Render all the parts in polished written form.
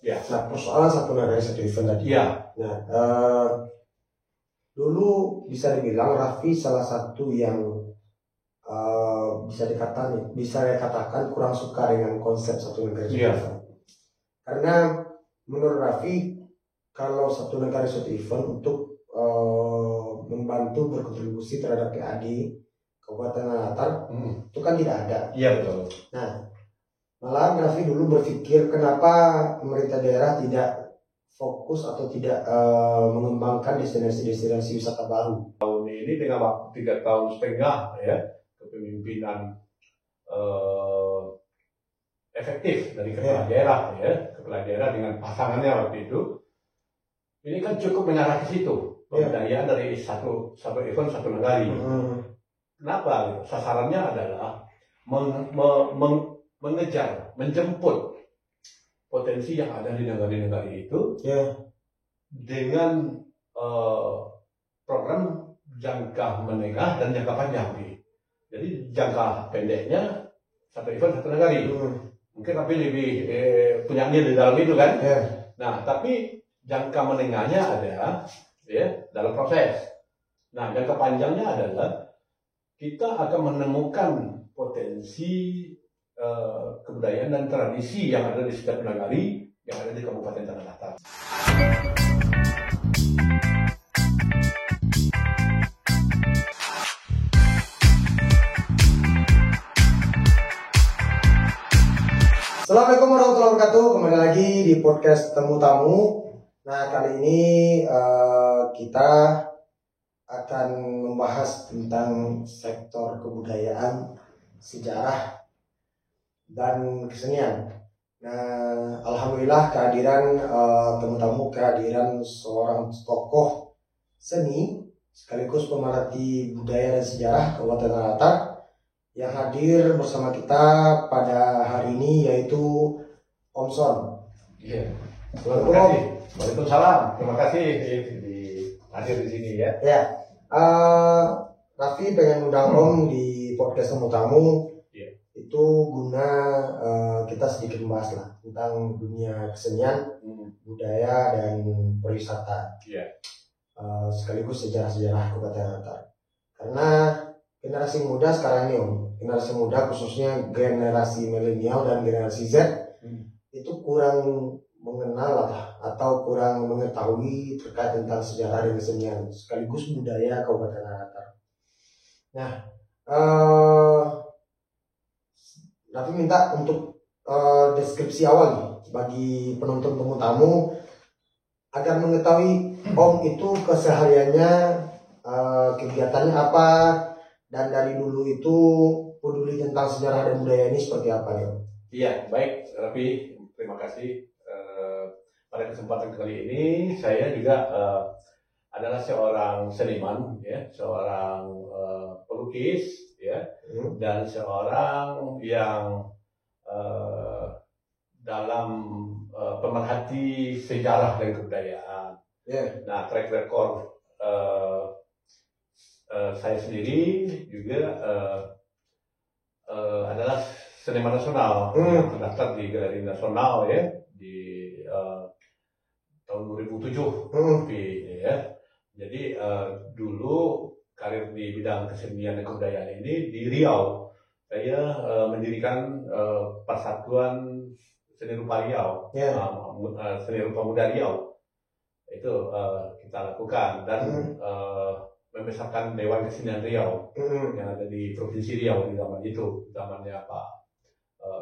Ya. Nah, persoalan satu nagari satu event tadi. Ya. Nah, dulu bisa dibilang Raffi salah satu yang bisa dikatakan kurang suka dengan konsep satu negara satu event. Karena menurut Raffi, kalau satu negara satu event untuk membantu berkontribusi terhadap PAD Kabupaten Latar itu kan tidak ada. Iya, betul. Nah, malah Raffi dulu berpikir kenapa pemerintah daerah tidak fokus atau tidak mengembangkan destinasi-destinasi wisata baru. Tahun ini dengan waktu 3,5 tahun ya kepemimpinan efektif dari kepala daerah dengan pasangannya waktu itu, ini kan cukup mengarah ke situ pemberdayaan dari satu event satu negari. Kenapa? Sasarannya adalah menjemput potensi yang ada di negara-negara itu dengan program jangka menengah dan jangka panjang. Jadi jangka pendeknya satu event satu negara. Mungkin tapi lebih punya andil di dalam itu kan. Nah, tapi jangka menengahnya ada dalam proses. Nah, jangka panjangnya adalah kita akan menemukan potensi kebudayaan dan tradisi yang ada di setiap nagari yang ada di Kabupaten Tanah Datar. Assalamualaikum warahmatullahi wabarakatuh. Kembali lagi di podcast Temu Tamu. Nah, kali ini kita akan membahas tentang sektor kebudayaan, sejarah, dan kesenian. Nah, alhamdulillah kehadiran kehadiran seorang tokoh seni sekaligus pemerhati budaya dan sejarah Kabupaten Tanah Datar yang hadir bersama kita pada hari ini, yaitu Om Son. Iya. Terima kasih. Waalaikumsalam. Terima kasih hadir di sini ya. Ya. Raffi pengen undang Om di podcast Temu Tamu. Itu guna kita sedikit membahas lah tentang dunia kesenian, budaya, dan pariwisata. Sekaligus sejarah-sejarah Kabupaten Datar. Karena generasi muda sekarang ini, Om, generasi muda khususnya generasi milenial dan generasi Z itu kurang mengenal atau kurang mengetahui terkait tentang sejarah dan kesenian sekaligus budaya Kabupaten Datar. Nah, Raffi minta untuk deskripsi awal nih bagi penonton Temu Tamu agar mengetahui Om itu kesehariannya, kegiatannya apa, dan dari dulu itu peduli tentang sejarah dan budaya ini seperti apa ya? Iya, baik Raffi, terima kasih. Pada kesempatan kali ini saya juga adalah seorang seniman, seorang pelukis, dan seorang yang dalam pemerhati sejarah dan kebudayaan. Nah, track record saya sendiri juga adalah seniman nasional yang terdaftar di Galeri Nasional di tahun 2007. Jadi dulu karir di bidang kesenian dan kebudayaan ini di Riau. Saya mendirikan Persatuan Seni Rupa Riau, Seni Rupa Muda Riau. Itu kita lakukan dan membesarkan Dewan Kesenian Riau yang ada di Provinsi Riau di zaman itu, zamannya Pak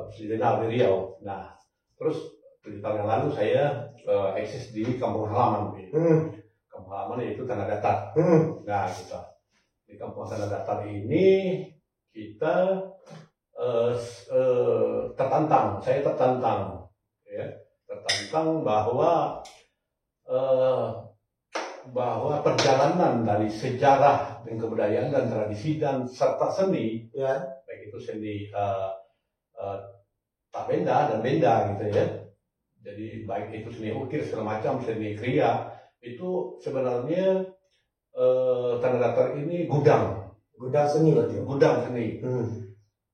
Presiden di Riau. Nah, terus 7 tahun yang lalu saya eksis di kampung halaman. Kampung halaman yaitu Tanah Datar. Nah, kita di kampung Tanah Datar ini kita saya tertantang bahwa perjalanan dari sejarah dan kebudayaan dan tradisi dan serta seni, baik itu seni tak benda dan benda gitu ya. Jadi baik itu seni ukir segala macam, seni kriya, itu sebenarnya Tanah Datar ini gudang seni berarti. Gudang seni.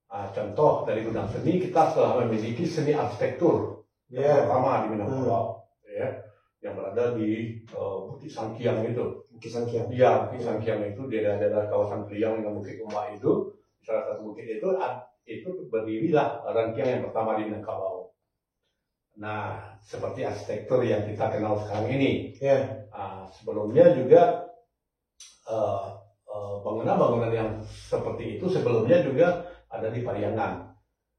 Contoh dari gudang seni kita telah memiliki seni arsitektur. yang pertama di Minangkabau, ya, yang berada di Bukit Sangkiang itu. Bukit Sangkiang. Iya, Bukit Sangkiang itu di daerah kawasan Priang dengan Bukit Umak itu, salah satu bukit itu berdirilah Rantiang yang pertama di Minangkabau. Nah, seperti arsitektur yang kita kenal sekarang ini. Yeah. Sebelumnya juga bangunan-bangunan yang seperti itu sebelumnya juga ada di Pariangan,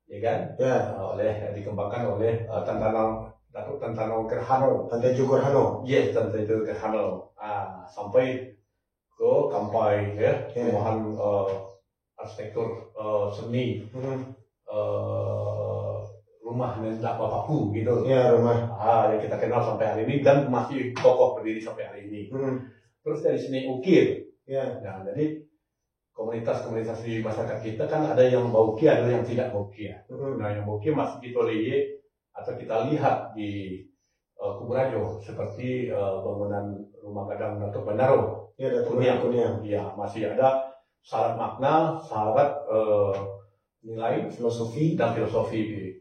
ya kan? Yeah. Dikembangkan oleh Datuk Tan Tanong Kerhano. Tantejo Kerhano. Yes, Tantejo Kerhano. Sampai ke Kampai, ya, perumahan arsitektur seni. Rumah Nendak Bapakku gitu. Ya, rumah. Yang kita kenal sampai hari ini dan masih kokoh berdiri sampai hari ini. Terus dari seni ukir. Ya. Nah, jadi komunitas-komunitas di masyarakat kita kan ada yang baukia, ada yang tidak baukia. Nah, yang baukia masih ditolerir atau kita lihat di Kuburajo seperti bangunan rumah gadang Datuk Bandaro. Ya, Datuk Kuniang. Ya, masih ada syarat makna, syarat nilai filosofi dan filosofi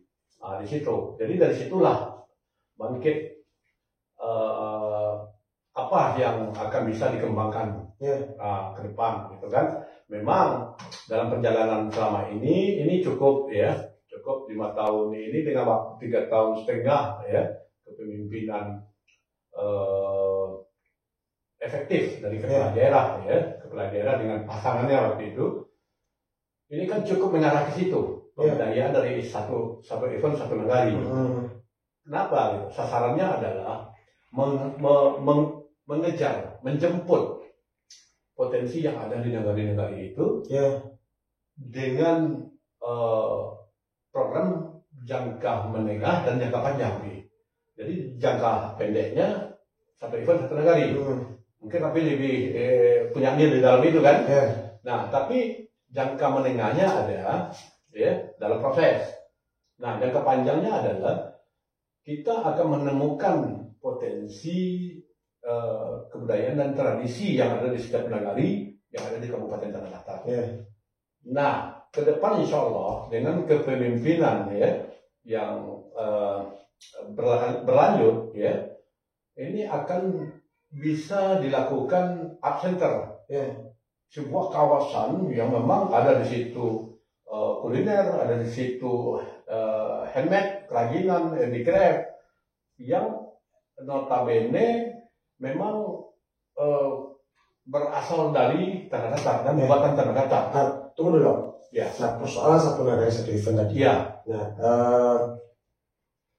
di situ. Jadi dari situlah bangkit apa yang akan bisa dikembangkan ke depan, gitu kan? Memang dalam perjalanan selama ini cukup 5 tahun ini dengan waktu 3 tahun setengah ya kepemimpinan efektif dari kepala daerah dengan pasangannya waktu itu. Ini kan cukup mengarah ke situ. Pemberdayaan dari satu event satu negari. Kenapa? Sasarannya adalah mengejar, menjemput potensi yang ada di negara-negara itu dengan program jangka menengah dan jangka panjang. Jadi jangka pendeknya satu event satu negari. Mungkin tapi lebih punya nilai di dalam itu kan. Nah, tapi jangka menengahnya ada dalam proses. Nah, jangka panjangnya adalah kita akan menemukan potensi kebudayaan dan tradisi yang ada di setiap nagari yang ada di Kabupaten Tanah Datar. Nah, ke depan insya Allah dengan kepemimpinan yang berlanjut ini akan bisa dilakukan art center. Sebuah kawasan yang memang ada di situ kuliner, ada di situ handmade, kerajinan, handicraft yang notabene memang berasal dari Tanah Datar dan buatan Tanah Datar. Tunggu dulu. Nah, persoalan satu negara satu event tadi. Nah,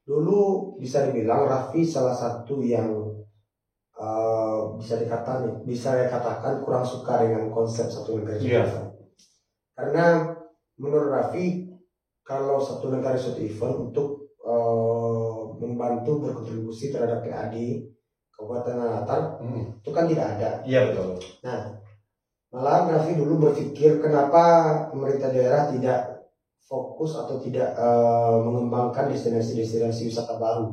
dulu bisa dibilang Raffi salah satu yang bisa dikatakan kurang suka dengan konsep satu negara satu event. Karena menurut Raffi kalau satu negara satu event untuk membantu berkontribusi terhadap PAD Kabupaten Tanah Datar itu kan tidak ada. Iya, betul. Nah, malah Raffi dulu berpikir kenapa pemerintah daerah tidak fokus atau tidak mengembangkan destinasi-destinasi wisata baru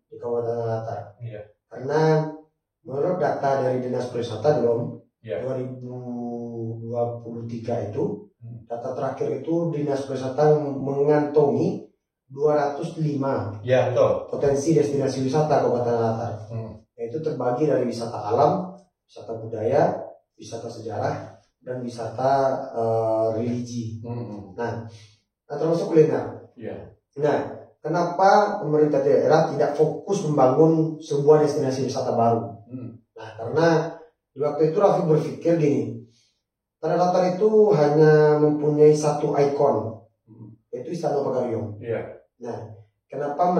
di Kabupaten Tanah Datar. Karena menurut data dari Dinas Pariwisata 2023 itu, data terakhir itu Dinas Pariwisata mengantongi 205 potensi destinasi wisata Kabupaten Tanah Datar. Yaitu terbagi dari wisata alam, wisata budaya, wisata sejarah, dan wisata religi. Nah, termasuk kuliner. Nah, kenapa pemerintah daerah tidak fokus membangun sebuah destinasi wisata baru? Nah, karena di waktu itu Raffi berpikir gini, Tanah Datar itu hanya mempunyai satu ikon, yaitu Istana Pagaryong. Nah, kenapa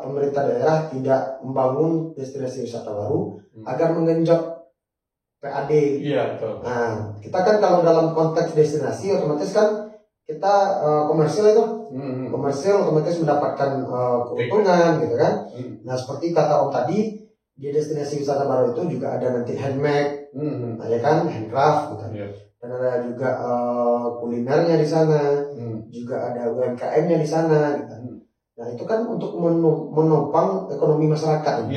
pemerintah daerah tidak membangun destinasi wisata baru agar mengenjot PAD? Nah, kita kan kalau dalam konteks destinasi otomatis kan kita komersil itu, komersil otomatis mendapatkan keuntungan gitu kan. Nah, seperti kata Om tadi, di destinasi wisata baru itu juga ada nanti handmade, nah, ya kan, handcraft gitu. Dan ada juga kulinernya di sana, juga ada UMKM-nya di sana gitu. Nah, itu kan untuk menopang ekonomi masyarakat.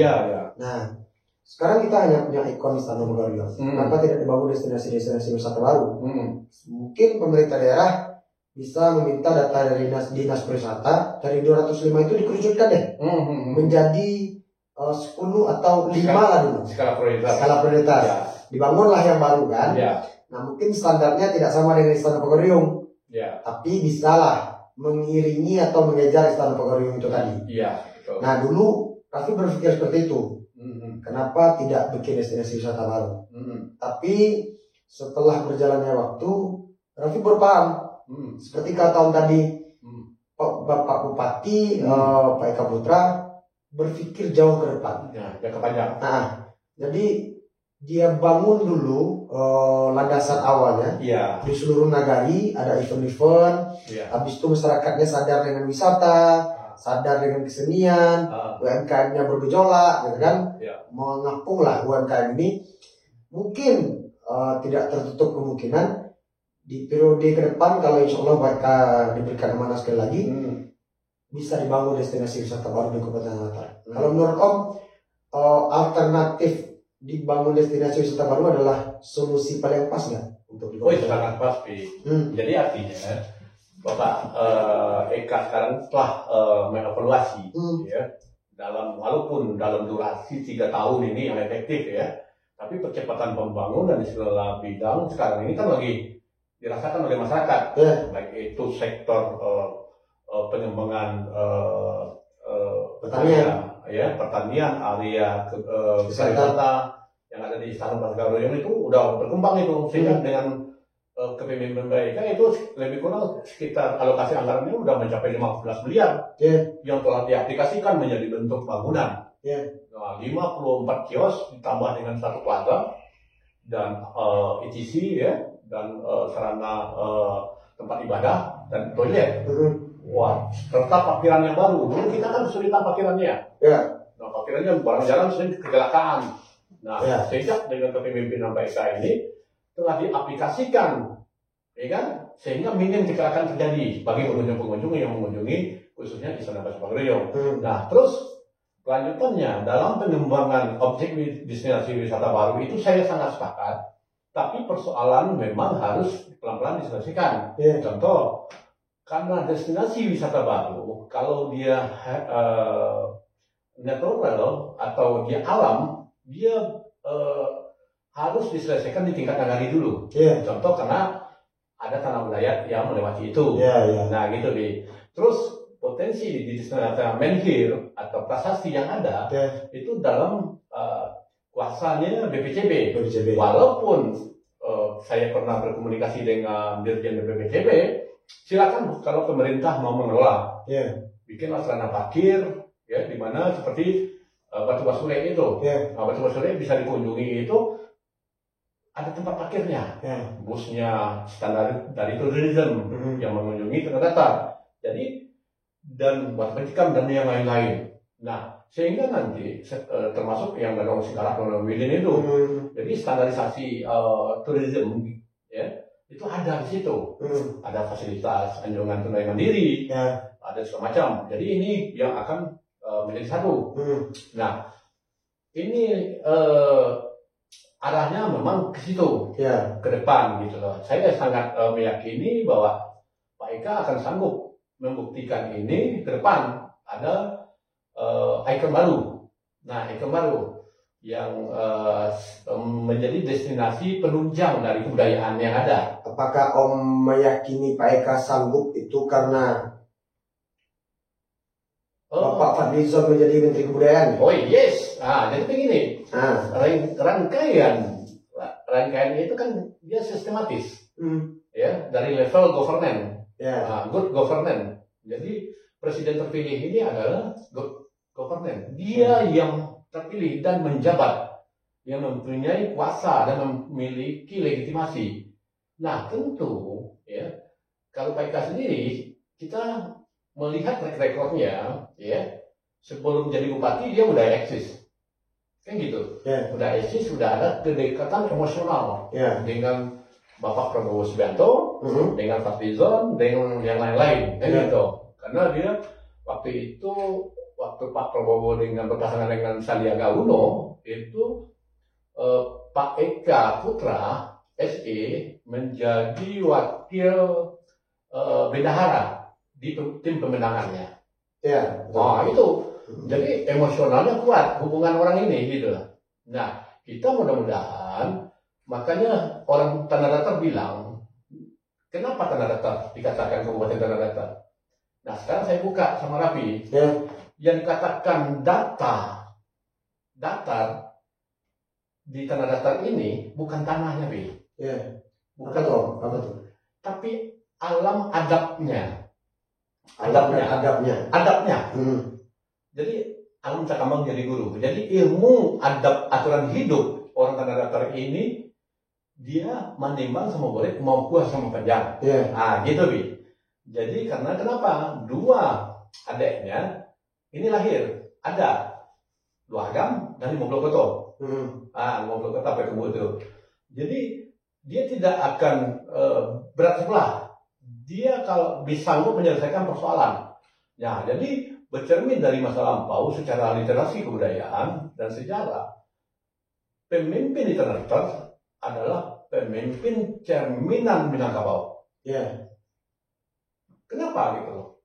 Nah, sekarang kita hanya punya ikon Istana Pagaryong. Kenapa tidak dibangun destinasi-destinasi wisata baru? Mungkin pemerintah daerah bisa meminta data dari dinas pariwisata, dari 205 itu dikerucutkan deh menjadi 10 atau 5 lah dulu. Skala prioritas. Ya. Dibangunlah yang baru kan. Ya. Nah mungkin standarnya tidak sama dengan Istana Pagoriung. Ya. Tapi bisalah mengiringi atau mengejar Istana Pagoriung itu tadi. Ya, betul. Nah dulu Raffi berpikir seperti itu. Kenapa tidak bikin destinasi wisata baru? Tapi setelah berjalannya waktu, Raffi berpaham. Seperti kata tahun tadi, Bapak Bupati, Pak Eka Putra berpikir jauh ke depan. Ya, jangka panjang. Nah, jadi dia bangun dulu landasan awalnya di seluruh nagari ada event-event. Habis itu masyarakatnya sadar dengan wisata, sadar dengan kesenian, UMKM-nya bergejolak, gitu kan? Mengapung lah UMKM ini. Mungkin tidak tertutup kemungkinan di periode ke depan kalau insya Allah mereka diberikan amanah sekali lagi bisa dibangun destinasi wisata baru di Kabupaten Mataram. Kalau menurut Om, alternatif dibangun destinasi wisata baru adalah solusi paling pas nggak untuk di itu sangat pas, Pi. Jadi artinya Bapak Eka sekarang setelah mengevaluasi ya, walaupun dalam durasi 3 tahun ini yang efektif ya, tapi percepatan pembangunan di segala bidang sekarang ini kan lagi dirasakan oleh masyarakat, baik itu sektor pengembangan pertanian, area wisata yang ada di Istana Pagoriung itu udah berkembang itu, sehingga dengan kepemimpinan mereka itu lebih kurang sekitar alokasi anggarannya udah mencapai 15 miliar yang telah diaplikasikan menjadi bentuk bangunan. Nah, 54 kios ditambah dengan 1 plaza dan ETC ya, dan sarana tempat ibadah dan toilet. Wah, serta parkiran yang baru. Dulu kita kan kesulitan parkirannya. Nah, parkirannya barang jalan sering kecelakaan. Nah, sejak dengan kepemimpinan Pak Eka ini telah diaplikasikan, ya kan? Sehingga minim kecelakaan terjadi bagi pengunjung-pengunjung yang mengunjungi khususnya di Istana Pagoriung. Nah, terus kelanjutannya dalam pengembangan objek destinasi wisata baru itu saya sangat sepakat. Tapi persoalan memang harus pelan-pelan diselesaikan. Contoh, karena destinasi wisata baru, kalau dia natural atau dia alam, dia harus diselesaikan di tingkat nagari dulu. Contoh, karena ada tanah wilayah yang melewati itu. Nah, gitu deh. Terus potensi di destinasi menhir atau prasasti yang ada itu dalam kuasanya BPCB. Walaupun saya pernah berkomunikasi dengan Dirjen BPCB, silakan kalau pemerintah mau mengelola, bikinlah sarana parkir, ya, di mana seperti Batu Basure itu, Batu Basure bisa dikunjungi itu ada tempat parkirnya, busnya standar dari tourism yang mengunjungi Tanah Datar, jadi dan Batu Becikam dan yang lain-lain. Nah, sehingga nanti termasuk yang Danau Singkarak, Danau Widin itu, jadi standarisasi tourism ya itu ada di situ, ada fasilitas anjungan tunai mandiri, ada segala macam. Jadi ini yang akan menjadi satu. Nah, ini arahnya memang ke situ, ke depan gitu loh. Saya sangat meyakini bahwa Pak Eka akan sanggup membuktikan ini ke depan. Ada ikon baru. Nah, ikon baru yang menjadi destinasi penunjang dari kebudayaan yang ada. Apakah Om meyakini Pak Eka sanggup itu karena Bapak Fadlizon menjadi Menteri Kebudayaan? Oh yes. Nah, jadi begini. Rangkaian itu kan dia sistematis. Ya, dari level governance. Good governance. Jadi presiden terpilih ini adalah good governance. Dia yang terpilih dan menjabat, yang mempunyai kuasa dan memiliki legitimasi. Nah, tentu ya, kalau Pak Eka sendiri, kita melihat track record-nya, ya, sebelum jadi bupati dia udah eksis, kan gitu, udah eksis, sudah ada kedekatan emosional dengan Bapak Prabowo Subianto, dengan Fadlizon, dengan yang lain-lain, kan gitu. Karena dia waktu itu, waktu Pak Prabowo berpasangan dengan Sandiaga Uno, itu Pak Eka Putra SE menjadi wakil bendahara di tim pemenangannya. Ya. Nah itu, jadi emosionalnya kuat hubungan orang ini gitu. Nah kita mudah-mudahan, makanya orang Tanah Datar bilang, kenapa Tanah Datar dikatakan Kabupaten Tanah Datar? Nah sekarang saya buka sama Raffi, yang dikatakan datar di Tanah Datar ini bukan tanahnya, Bi. Bukan apa tuh? Tapi alam adabnya. Adabnya. Jadi alam cakambang jadi guru. Jadi ilmu adab aturan hidup orang Tanah Datar ini dia menimbang sama boleh mau kuah sama panjang. Ah gitu, Bi. Jadi karena kenapa? Dua adiknya ini lahir ada 2 agam dari 50 koto. 50 koto sampai ke Jadi dia tidak akan berat sebelah. Dia kalau bisa menyelesaikan persoalan. Ya, jadi bercermin dari masa lampau secara literasi kebudayaan dan sejarah. Pemimpin di Tanah Datar adalah pemimpin cerminan Minangkabau. Kenapa gitu?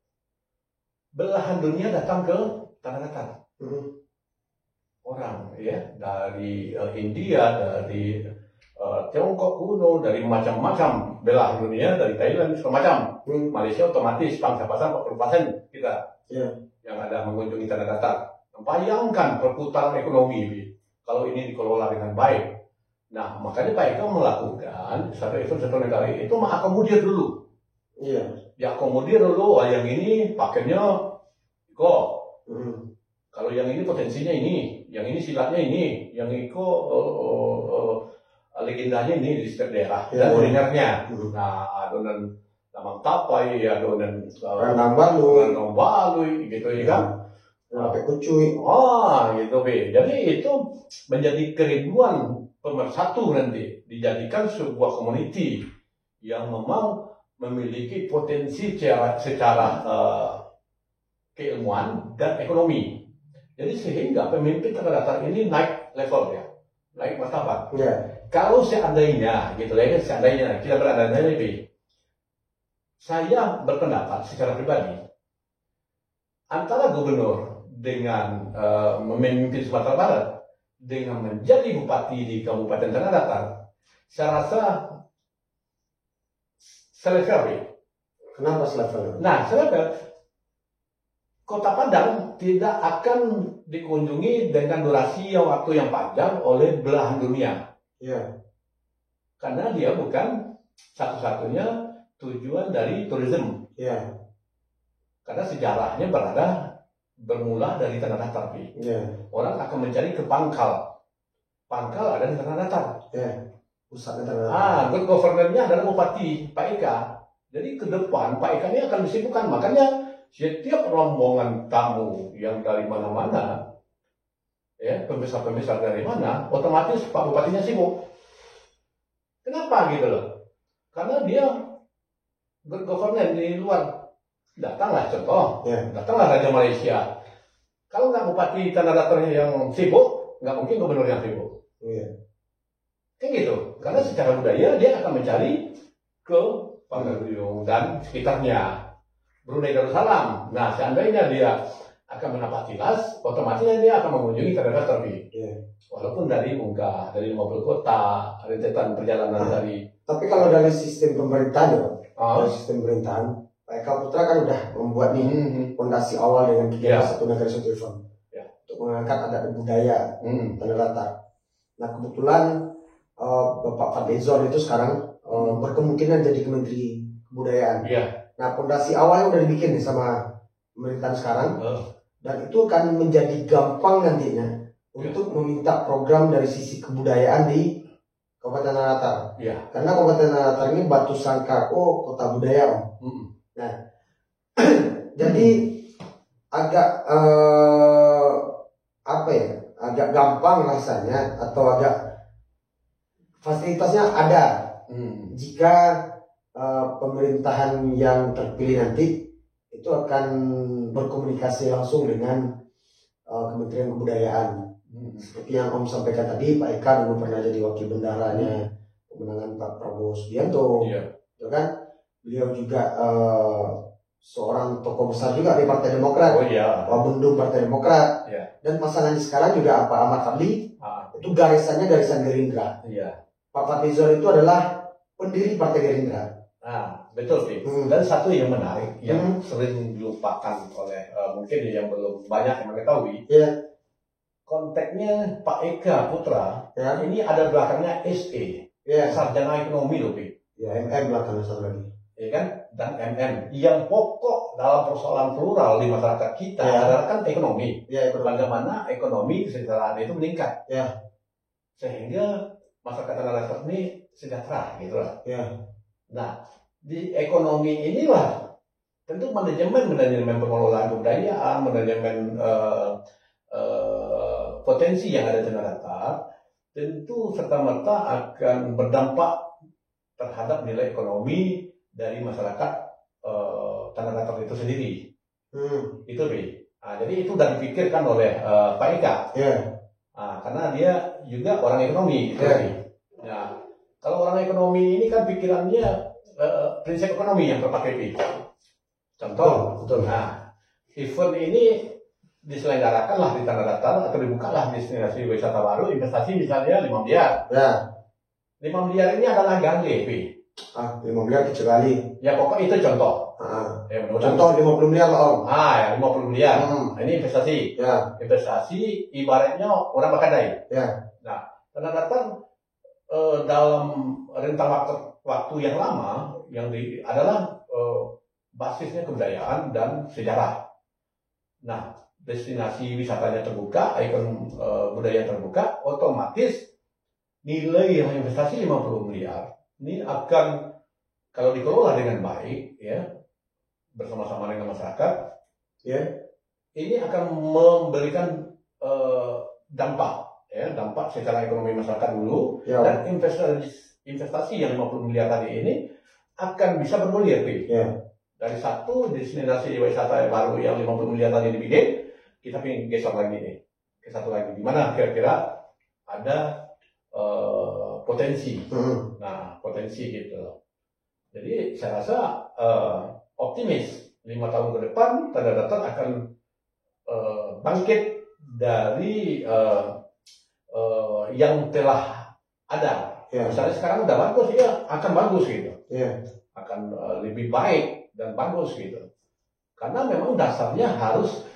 Belahan dunia datang ke Tanah Datar. Orang ya dari India, dari Tiongkok kuno, dari macam-macam belahan dunia, dari Thailand segala macam. Malaysia otomatis bangsa pasar 40% kita yang ada mengunjungi Tanah Datar. Bayangkan perputaran ekonomi kalau ini dikelola dengan baik. Nah makanya Pak Eka melakukan satu event satu negara itu mengakomodir dulu. Diakomodir dulu, yang ini pakainya kok. Kalau yang ini potensinya ini, yang ini silatnya ini, yang itu legendanya ini di setiap daerah dan kulinernya. Nah, adonan lamang tapai, adonan rendang balui, gitu ya kan? Pakai kucuy. Gitu Be. Jadi itu menjadi kerinduan pemersatu nanti dijadikan sebuah community yang memang memiliki potensi secara keilmuan dan ekonomi. Jadi sehingga pemimpin Tanah Datar ini naik level ya, naik martabat. Kalau seandainya, gitu ya, seandainya kita berada lebih, saya berpendapat secara pribadi antara gubernur dengan memimpin Sumatera Barat dengan menjadi bupati di Kabupaten Tanah Datar, saya rasa selevel. Kenapa selevel? Nah, selevel. Kota Padang tidak akan dikunjungi dengan durasi waktu yang panjang oleh belahan dunia. Karena dia bukan satu-satunya tujuan dari turisme. Karena sejarahnya bermula dari Tanah Datar. Orang akan mencari ke Pangkal. Pangkal ada di Tanah Datar. Pusatnya Tanah Datar. Good governor-nya adalah Bupati Pak Eka. Jadi ke depan Pak Eka ini akan disibukkan. Makanya setiap rombongan tamu yang dari mana-mana, ya pembesar-pembesar dari mana, otomatis Pak Bupatinya sibuk. Kenapa gitu loh? Karena dia bergovernance di luar. Datanglah contoh, datanglah Raja Malaysia. Kalau nggak Bupati Tanah Datar yang sibuk, nggak mungkin gubernur yang sibuk. Kan gitu. Karena secara budaya dia akan mencari ke Panggaluyung dan sekitarnya. Brunei Darussalam. Nah, seandainya dia akan menapaki las, otomatis dia akan mengunjungi Tanah Datar. Walaupun dari Munggah, dari 50 kota, rentetan perjalanan dari. Tapi kalau dari sistem pemerintahan, dari sistem pemerintahan, Pak Eka Putra kan udah membuat fondasi awal dengan kegiatan satu negara satu event untuk mengangkat adat dan budaya Tanah Datar. Nah, kebetulan Bapak Fadlizon itu sekarang berkemungkinan jadi Menteri Kebudayaan. Nah, fondasi awalnya udah dibikin nih sama pemerintahan sekarang, dan itu akan menjadi gampang nantinya untuk meminta program dari sisi kebudayaan di Kabupaten Tanah Datar. Karena Kabupaten Tanah Datar ini batu sangkarko kota budaya. Nah, jadi agak agak gampang rasanya atau agak fasilitasnya ada jika pemerintahan yang terpilih nanti itu akan berkomunikasi langsung dengan Kementerian Kebudayaan. Seperti yang Om sampaikan tadi, Pak Eka dulu pernah jadi wakil bendaharanya pemenangan Pak Prabowo Subianto, kan? beliau juga seorang tokoh besar juga di Partai Demokrat. Oh iya. Wabundung Partai Demokrat. Iya. Dan pasangannya sekarang juga Pak Ahmad Fadli. Itu garisannya garisan Gerindra. Iya. Pak Fadlizon itu adalah pendiri Partai Gerindra. Betul sih. Dan satu yang menarik yang sering dilupakan oleh mungkin yang belum banyak yang mengetahui. Yeah. Konteksnya Pak Eka Putra, ini ada belakangnya SE, sarjana ekonomi loh, Pi. Ya, MM belakangnya satu lagi. Ya kan? Dan MM yang pokok dalam persoalan plural di masyarakat kita adalah kan ekonomi. Bagaimana ekonomi kesejahteraan itu meningkat. Sehingga masyarakat tanah datar ini sejahtera gitu lah. Nah, di ekonomi inilah tentu manajemen pengelolaan kebudayaan, manajemen potensi yang ada di tanah datar tentu serta-merta akan berdampak terhadap nilai ekonomi dari masyarakat tanah datar itu sendiri. Itu Bi. Jadi itu sudah dipikirkan oleh Pak Eka. Karena dia juga orang ekonomi. Gitu, Nah, kalau orang ekonomi ini kan pikirannya prinsip ekonomi yang terpakai Bi. Contoh, nah, event ini diselenggarakanlah di tanah datar atau dibukalah destinasi wisata baru, investasi misalnya 5 miliar. 5 miliar ini adalah gande, Pi. 5 miliar kecil kali. Ya pokok itu contoh. Contoh 50 miliar lah Om. 50 miliar. Ini investasi. Investasi ibaratnya orang bakadai. Nah, tanah datar dalam rentang waktu yang lama yang adalah basisnya kebudayaan dan sejarah. Nah, destinasi wisatanya terbuka, ikon budaya terbuka, otomatis nilai investasi 50 miliar ini akan kalau dikelola dengan baik ya bersama-sama dengan masyarakat ini akan memberikan dampak secara ekonomi masyarakat dulu dan investasi yang 50 miliar tadi ini akan bisa bergulir dari satu destinasi wisata baru yang 50 miliar tadi dibikin kita ingin geser lagi nih ke satu lagi di mana kira-kira ada potensi. Nah, potensi gitu. Jadi saya rasa optimis 5 tahun ke depan tanah datar akan bangkit dari yang telah ada. Misalnya sekarang udah bagus ya, akan bagus gitu. Akan lebih baik dan bagus gitu. Karena memang dasarnya harus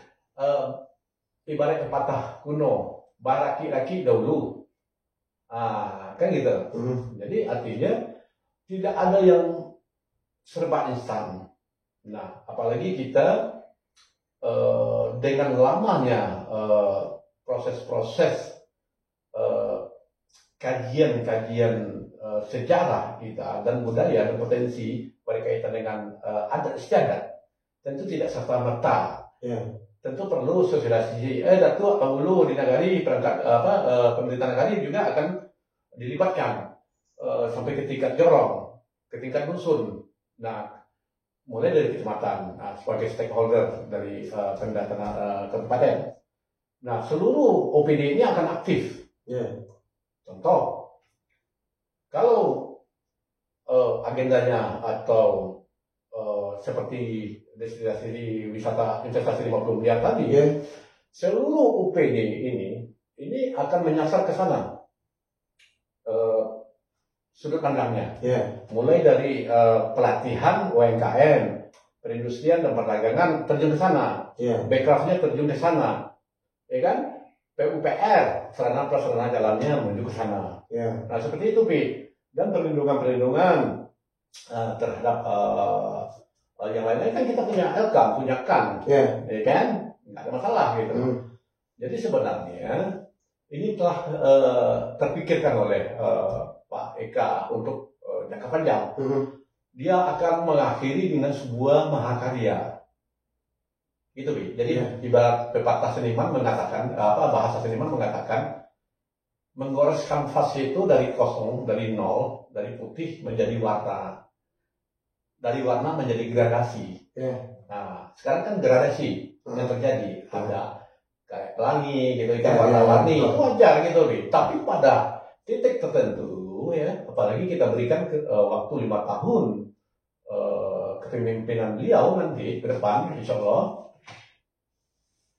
ibarat pepatah kuno, baraki-raki dahulu. Kan gitu. Jadi artinya tidak ada yang serba instan. Nah, apalagi kita dengan lamanya proses-proses kajian-kajian sejarah kita dan budaya dan potensi berkaitan dengan adat istiadat tentu tidak serta-merta. Tentu perlu sosialisasi. Datuk dulu di nagari perangkat pemerintah nagari juga akan dilibatkan sampai ke tingkat jorong, ke tingkat dusun. Nah, mulai dari kecamatan sebagai stakeholder dari pemerintah kabupaten. Nah, seluruh OPD ini akan aktif. Contoh, kalau agendanya atau seperti destinasi wisata investasi 50 miliar tadi, seluruh UPD ini akan menyasar ke sana sudut pandangnya, mulai dari pelatihan UMKM, perindustrian dan perdagangan terjun ke sana, backcraftnya terjun ke sana, ya kan? PUPR sarana prasarana jalannya menuju ke sana. Nah seperti itu Pi. Dan perlindungan terhadap yang lain-lain kan kita punya LKAM, punya KAN, ya kan? Nggak ada masalah gitu. Jadi sebenarnya ini telah terpikirkan oleh Pak Eka untuk jangka panjang. Dia akan mengakhiri dengan sebuah mahakarya. Gitu, Bi. Jadi ibarat pepatah seniman mengatakan, bahasa seniman mengatakan menggores kanvas itu dari kosong, dari nol, dari putih menjadi warna. Dari warna menjadi gradasi. Nah, sekarang kan gradasi yang terjadi. Ada kayak pelangi gitu, kan warna-warni itu wajar gitu, Bi. Tapi pada titik tertentu ya, apalagi kita berikan waktu 5 tahun kepemimpinan beliau nanti ke depan, insya Allah,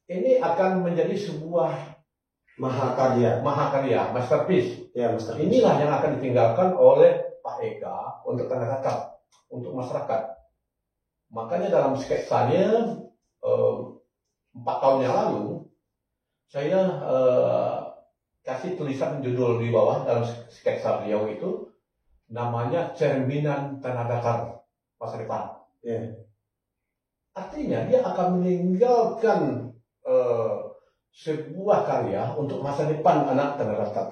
ini akan menjadi sebuah mahakarya, masterpiece. Ya, masterpiece. Inilah yang akan ditinggalkan oleh Pak Eka untuk Tanah Datar, untuk masyarakat. Makanya dalam sketsanya 4 tahun yang lalu, saya kasih tulisan judul di bawah dalam sketsa beliau itu, namanya Cerminan Tanah Datar Masa Depan. Yeah. Artinya dia akan meninggalkan sebuah karya untuk masa depan anak Tanah Datar.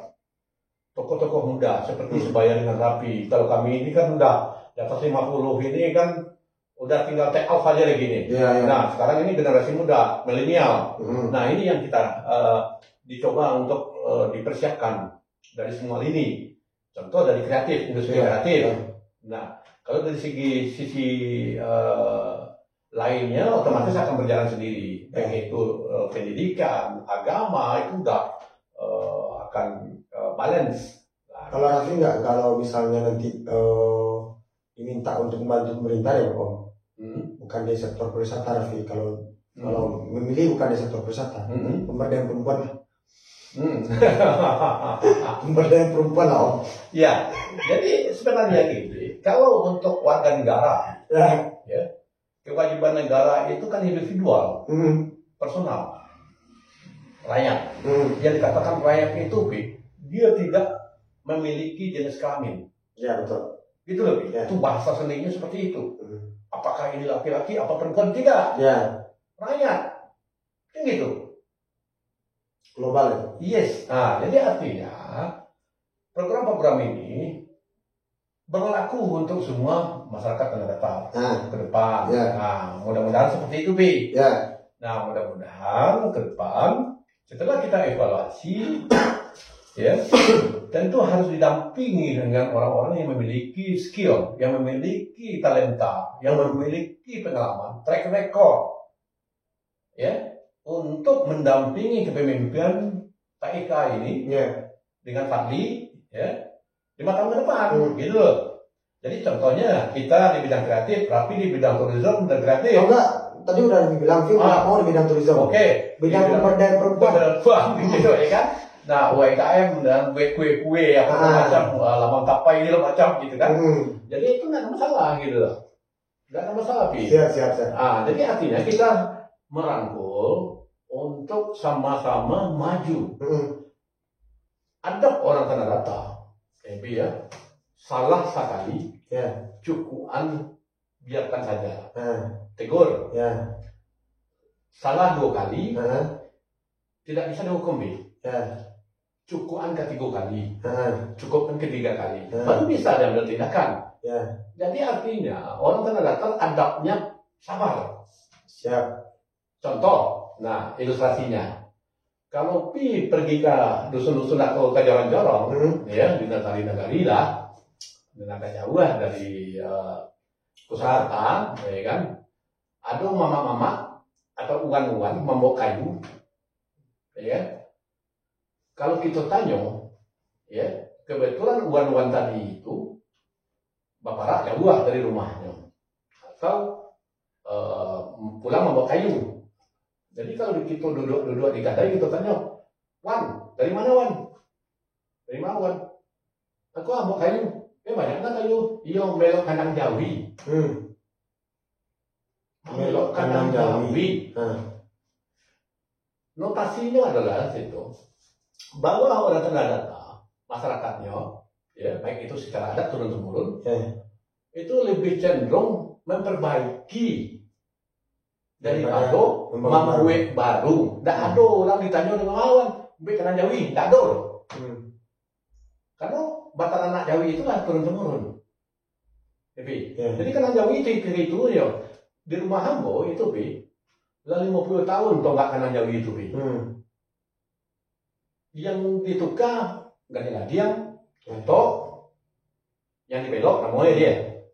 Tokoh-tokoh muda seperti Sebaya dengan Rapi. Kalau kami ini kan udah di atas 50 ini kan udah tinggal take off aja lagi nih. Yeah. Nah sekarang ini generasi muda, milenial. Nah ini yang kita dicoba untuk dipersiapkan dari semua lini. Contoh dari kreatif, industri kreatif. Nah kalau dari sisi lainnya otomatis akan berjalan sendiri. Baik itu pendidikan, agama itu udah akan balance. Nah, kalau Raffi nggak, kalau misalnya nanti diminta untuk membantu pemerintah ya Om, bukan di sektor pariwisata Raffi. Kalau memilih bukan di sektor pariwisata, pemberdayaan perempuan lah. Pemberdayaan perempuan lah Om. Ya, jadi sebenarnya gitu. Kalau untuk warga negara, ya, kewajiban negara itu kan individual, personal, rakyat. Yang dikatakan rakyat itu, dia tidak memiliki jenis kelamin. Ya betul. Gitu loh, ya. Itu bahasa seninya seperti itu. Apakah ini laki-laki, apa perempuan? Tidak. Ya. Rakyat, kan gitu. Global ya. Yes. Nah, jadi artinya program-program ini berlaku untuk semua masyarakat Tanah Datar ke depan. Nah, mudah-mudahan seperti itu, Bi. Nah, mudah-mudahan ke depan setelah kita evaluasi, ya, tentu harus didampingi dengan orang-orang yang memiliki skill, yang memiliki talenta, yang memiliki pengalaman, track record, ya, untuk mendampingi kepemimpinan Pak Eka ini, dengan Fadli, ya, 5 tahun ke depan, gitu loh. Jadi contohnya kita di bidang kreatif, Raffi di bidang tourism dan kreatif. Oh enggak, tadi udah dibilang View mau di bidang tourism. Oke. Bidang pemberdayaan perempuan. Gitu ya kan. Nah, UMKM dan kue-kue apa macam, laman tapai gitu macam gitu kan. Jadi itu nggak ada masalah gitu loh. Nggak ada masalah, Pi. Siap. Jadi artinya kita merangkul untuk sama-sama maju. Ada orang Tanah Datar, ya, salah sekali, cukupan biarkan saja. Tegur. Salah 2 kali, tidak bisa dihukum, cukupan ke-3 kali, cukupkan ke-3 kali, baru bisa diambil tindakan. Jadi artinya orang Tanah Datar adabnya sabar. Siap. Contoh, nah ilustrasinya, kalau Pi pergi ke dusun-dusun atau ke jorong-jorong, ya di nagari-nagari lah, agak jauh lah dari pusat kota, ya kan, ada mama-mama atau uan-uan membawa kayu, ya. Kalau kita tanya, ya, kebetulan uan-uan tadi itu bapak jauh dari rumahnya, atau pulang membawa kayu. Jadi kalau kita duduk di gadai, kita tanya, Wan, dari mana Wan? Dari mana Wan? Aku ambil kayu. Banyak kan kayu? Iya, melok kandang Jawi. Melok kandang Jawi. Notasinya adalah situ, bahwa orang Tanah Datar, masyarakatnya, ya baik itu secara adat turun-temurun, itu lebih cenderung memperbaiki daripada membuat baru. Tidak ada orang ditanya dengan lawan, baik kandang Jawi, tidak ada. Karena batal anak Jawi itulah turun-temurun. Jadi kandang Jawi itu ya, di rumah hamba itu, lah 50 tahun tonggak kanan Jawi itu, yang ditukar ganti-ganti yang untuk yang dibelok namanya dia,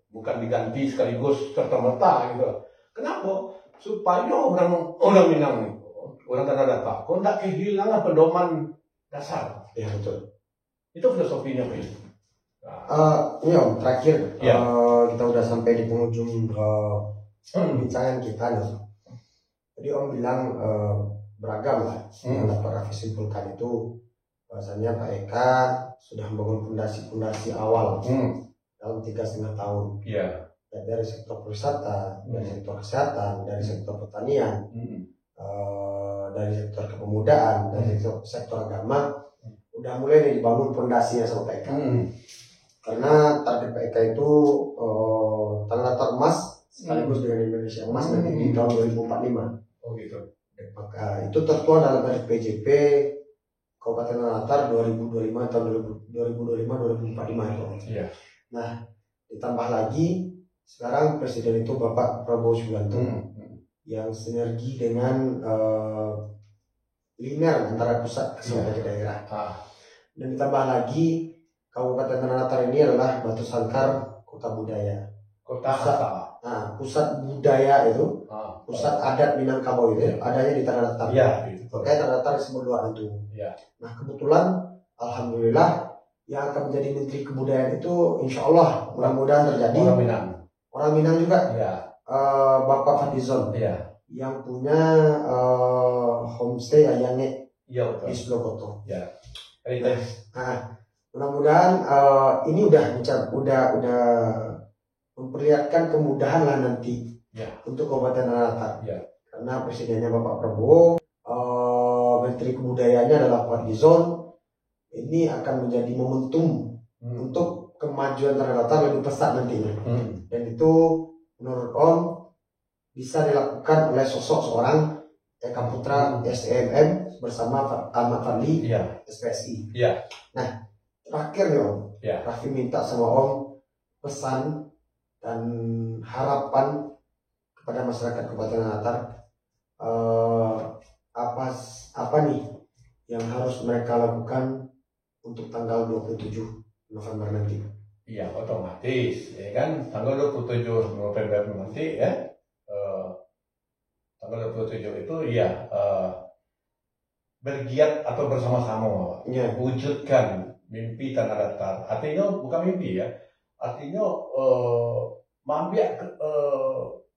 bukan diganti sekaligus serta-merta gitu. Kenapa? Supaya orang Minang itu, orang Tanah Datar, kok tidak kehilangan pedoman dasar. Ya betul. Itu filosofinya, Ini Om, terakhir kita udah sampai di penghujung perbincangan kita nih. Jadi Om bilang beragam lah yang dapat Raffi simpulkan itu bahasanya Pak Eka sudah membangun fondasi awal dalam 3,5 tahun. Dari sektor pariwisata, dari sektor kesehatan, dari sektor pertanian, dari sektor kepemudaan, dari sektor agama, udah mulai nih dibangun fondasinya sama Pak Eka. Karena target Pak Eka itu tanda emas sekaligus dengan Indonesia emas nanti di tahun 2045. Oh gitu. Maka itu tertuang dalam PJP Kabupaten Makassar 2025 tahun 2025-2045 itu. Iya. Nah, ditambah lagi sekarang Presiden itu Bapak Prabowo Subianto yang sinergi dengan linear antara pusat sampai ke daerah. Dan ditambah lagi Kabupaten Makassar ini adalah batu sangkar kota budaya. Pusat budaya itu, pusat adat Minangkabau itu adanya di Tanah Datar. Makanya Tanah Datar disebut luar itu. Nah kebetulan, alhamdulillah yang akan menjadi Menteri Kebudayaan itu, insya Allah mudah-mudahan terjadi. Orang Minang juga. Bapak Fadlizon yang punya homestay Ayange di sebelah Koto. Mudah-mudahan ini udah memperlihatkan kemudahan lah nanti untuk Kabupaten Tanah Datar. Karena presidennya Bapak Prabowo, Menteri Kebudayaannya adalah Pak Fadlizon. Ini akan menjadi momentum untuk kemajuan Tanah Datar lebih pesat nantinya. Dan itu menurut Om bisa dilakukan oleh sosok seorang Eka Putra SEMM bersama Ahmad Fadli SPSI. Nah terakhir nih Om, Raffi minta sama Om pesan dan harapan kepada masyarakat Kabupaten Makassar, apa nih yang harus mereka lakukan untuk tanggal 27 November nanti? Iya, otomatis ya kan tanggal 27 November nanti ya. Tanggal 27 itu bergiat atau bersama-sama wujudkan mimpi Tanah Datar. Artinya bukan mimpi ya, artinya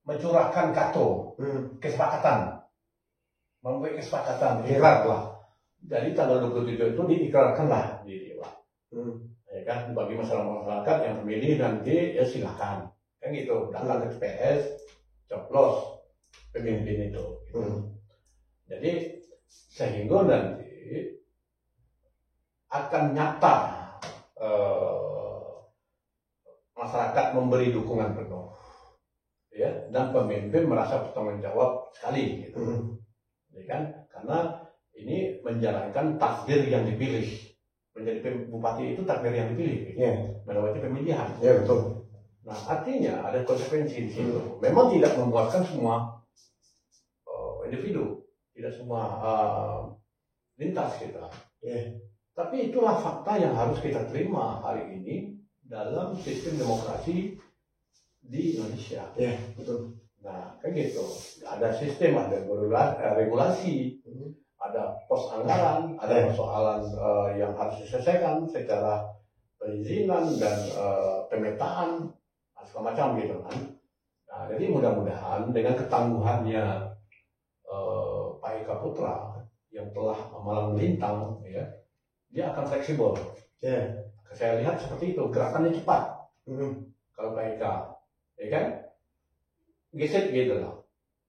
mencurahkan kato kesepakatan, membuat kesepakatan ikrar lah. Jadi tanggal 27 itu diikrarkan lah ya kan, bagi masyarakat yang memilih nanti ya silakan kan gitu, datang ke TPS coblos pemimpin itu gitu. Jadi sehingga nanti akan nyata masyarakat memberi dukungan penuh ya, dan pemimpin merasa bertanggung jawab sekali gitu. Ya kan, karena ini menjalankan takdir yang dipilih. Menjadi bupati itu takdir yang dipilih melewati pemilihan. Betul. Nah artinya ada konsekuensi di situ. Memang tidak membuatkan semua individu, tidak semua lintas kita. Tapi itulah fakta yang harus kita terima hari ini dalam sistem demokrasi di Indonesia. Betul. Nah, kan gitu. Ada sistem, ada regulasi, ada pos anggaran, ada persoalan yang harus diselesaikan secara perizinan dan pemetaan, segala macam gitu kan. Nah, jadi mudah-mudahan dengan ketangguhannya Pak Eka Putra yang telah malang melintang, ya, dia akan fleksibel. Saya lihat seperti itu, gerakannya cepat. Kalau Pak Eka, ya kan, geset gitu lah.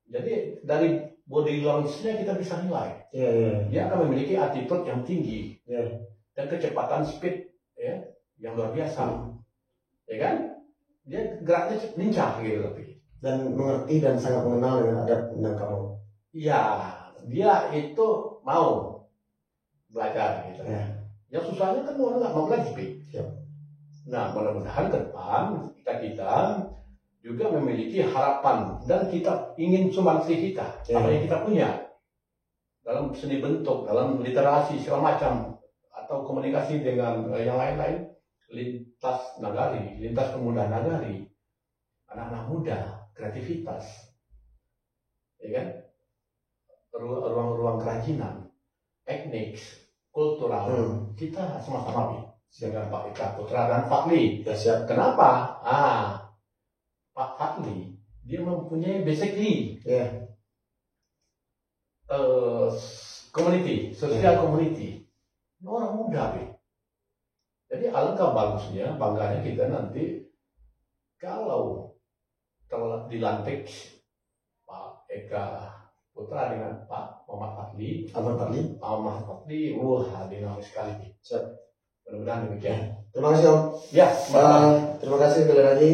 Jadi dari body language-nya kita bisa nilai. Dia akan memiliki attitude yang tinggi dan kecepatan speed yang luar biasa. Ya kan, dia geraknya lincah gitu tapi. Dan mengerti dan sangat mengenal dengan adat Minangkabau. Iya, dia itu mau belajar gitu. Yang susahnya kan orang nggak mau belajar. Nah, mudah-mudahan ke depan kita juga memiliki harapan dan kita ingin sumbangsi kita, apa yang kita punya dalam seni bentuk, dalam literasi segala macam, atau komunikasi dengan yang lain-lain, lintas nagari, lintas pemuda nagari, anak-anak muda, kreativitas, ya kan, ruang-ruang kerajinan, etnik, kultural, kita sama-sama dengan Pak Eka Putra dan Fadli. Ya, siap. Kenapa? Pak Fadli dia mempunyai basically community, sosial community. Ini orang muda, Jadi alangkah bagusnya, bangganya kita nanti kalau telah dilantik Pak Eka Putra dengan Pak Muhammad Fadli, wah dinamis sekali. Mudah-mudahan demikian. Terima kasih Om. Ya, terima kasih sekali lagi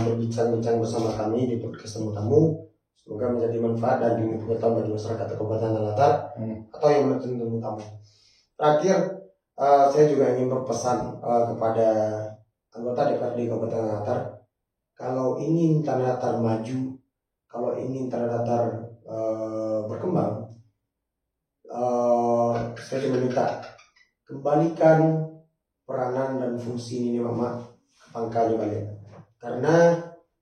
berbincang-bincang bersama kami di podcast Temu-Tamu. Semoga menjadi manfaat dan pengetahuan bagi masyarakat Kabupaten Tanah Datar atau yang menonton Temu-Tamu. Terakhir, saya juga ingin berpesan kepada anggota DPRD Kabupaten Tanah Datar, kalau ingin Tanah Datar maju, kalau ingin Tanah Datar berkembang, saya cuma minta kembalikan peranan dan fungsi Nini Mama ke pangkalnya balik. Karena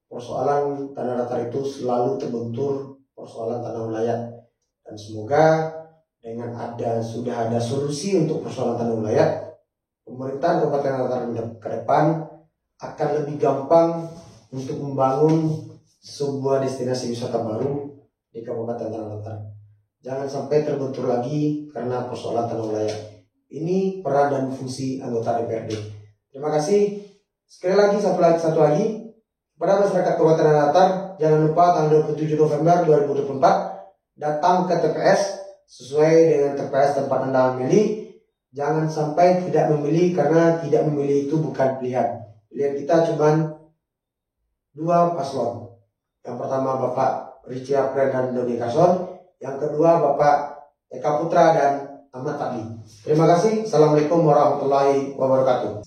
persoalan Tanah Datar itu selalu terbentur persoalan tanah wilayah, dan semoga dengan sudah ada solusi untuk persoalan tanah wilayah, pemerintahan Kabupaten Tanah Datar ke depan akan lebih gampang untuk membangun sebuah destinasi wisata baru di Kabupaten Tanah Datar. Jangan sampai terbentur lagi karena persoalan tanah wilayah. Ini peran dan fungsi anggota DPRD. Terima kasih. Sekali lagi, satu lagi kepada masyarakat Kabupaten Tanah Datar, jangan lupa tanggal 27 November 2024 datang ke TPS sesuai dengan TPS tempat Anda memilih. Jangan sampai tidak memilih, karena tidak memilih itu bukan pilihan. Pilihan kita cuma 2 paslon. Yang pertama Bapak Richie April dan Doni Carson, yang kedua Bapak Eka Putra dan Ahmad Fadli. Terima kasih. Assalamualaikum warahmatullahi wabarakatuh.